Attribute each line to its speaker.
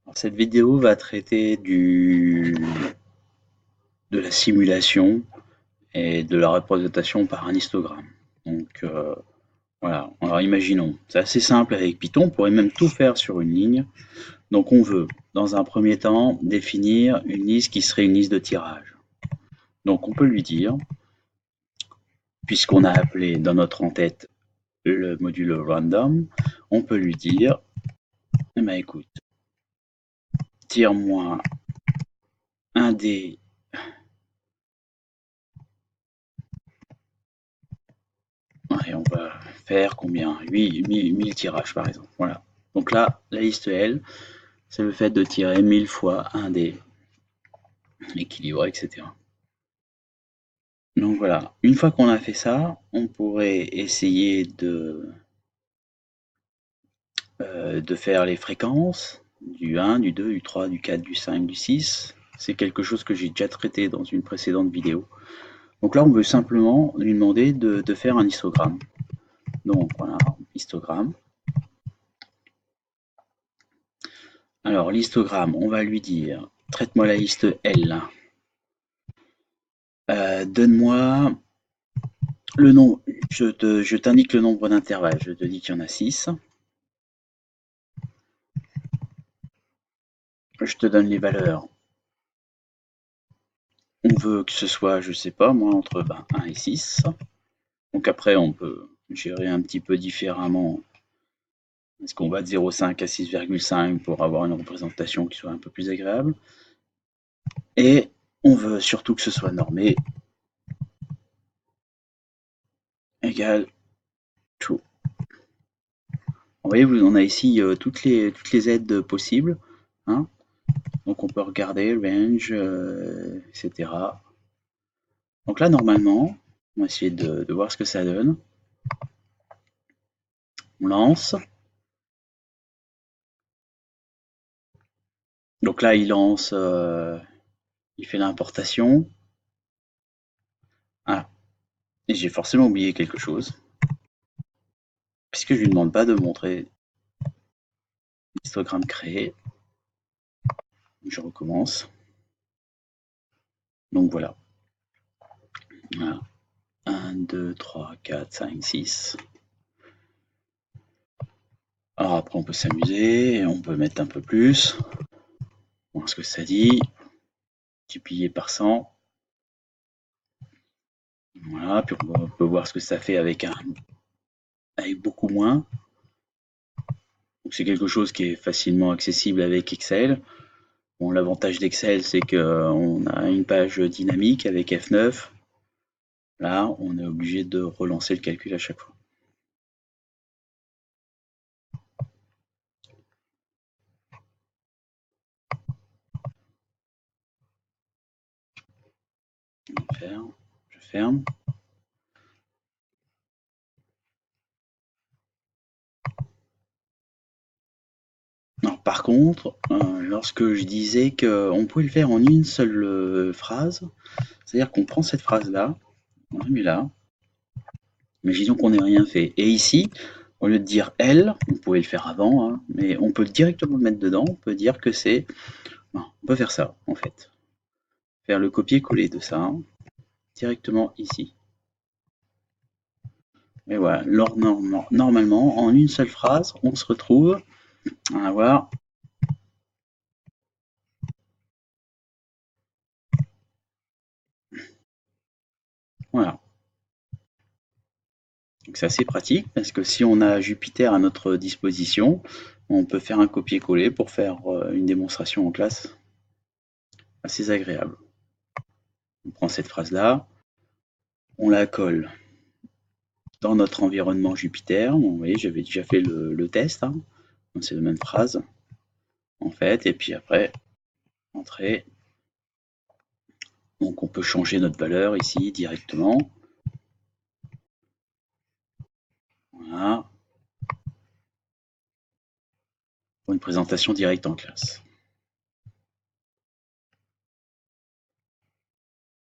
Speaker 1: Alors, cette vidéo va traiter de la simulation et de la représentation par un histogramme. Donc voilà, alors imaginons, c'est assez simple avec Python, on pourrait même tout faire sur une ligne. Donc on veut, dans un premier temps, définir une liste qui serait une liste de tirage. Donc on peut lui dire, puisqu'on a appelé dans notre en-tête le module random, on peut lui dire, eh ben écoute, tire-moi un dé. Et on va faire combien? 1000 tirages par exemple. Voilà. Donc là, la liste L, c'est le fait de tirer 1000 fois un dé équilibré, etc. Donc voilà, une fois qu'on a fait ça, on pourrait essayer de faire les fréquences du 1, du 2, du 3, du 4, du 5, du 6. C'est quelque chose que j'ai déjà traité dans une précédente vidéo. Donc là, on veut simplement lui demander de faire un histogramme. Donc voilà, histogramme. Alors, l'histogramme, on va lui dire, traite-moi la liste L. Donne-moi le nombre, je t'indique le nombre d'intervalles, je te dis qu'il y en a 6. Je te donne les valeurs. On veut que ce soit, je sais pas, moi, entre 1 et 6. Donc après, on peut gérer un petit peu différemment. Est-ce qu'on va de 0,5 à 6,5 pour avoir une représentation qui soit un peu plus agréable. Et on veut surtout que ce soit normé égale true. Vous voyez, on a ici toutes les aides possibles. Hein. Donc on peut regarder range, etc. Donc là, normalement, on va essayer de voir ce que ça donne. On lance. Donc là, il lance, il fait l'importation. Ah, et j'ai forcément oublié quelque chose. Puisque je lui demande pas de montrer l'histogramme créé. Je recommence. Donc voilà. Voilà. 1, 2, 3, 4, 5, 6. Alors après, on peut s'amuser, on peut mettre un peu plus. Voir ce que ça dit. Multiplié par 100. Voilà, puis on peut voir ce que ça fait avec beaucoup moins. C'est quelque chose qui est facilement accessible avec Excel. Bon, l'avantage d'Excel, c'est qu'on a une page dynamique avec F9. Là, on est obligé de relancer le calcul à chaque fois. Je ferme. Alors, par contre, lorsque je disais qu'on pouvait le faire en une seule phrase, c'est-à-dire qu'on prend cette phrase-là, on la met là, imaginons qu'on n'ait rien fait. Et ici, au lieu de dire elle, on pouvait le faire avant, hein, mais on peut directement le mettre dedans, on peut dire que c'est... On peut faire ça, en fait. Faire le copier-coller de ça, hein, directement ici. Et voilà, normalement, en une seule phrase, on se retrouve à avoir... Voilà. Donc c'est assez pratique parce que si on a Jupyter à notre disposition, on peut faire un copier-coller pour faire une démonstration en classe assez agréable. On prend cette phrase-là, on la colle dans notre environnement Jupyter. Vous voyez, j'avais déjà fait le test. Hein. C'est la même phrase, en fait. Et puis après, entrer. Donc on peut changer notre valeur ici directement. Voilà. Pour une présentation directe en classe.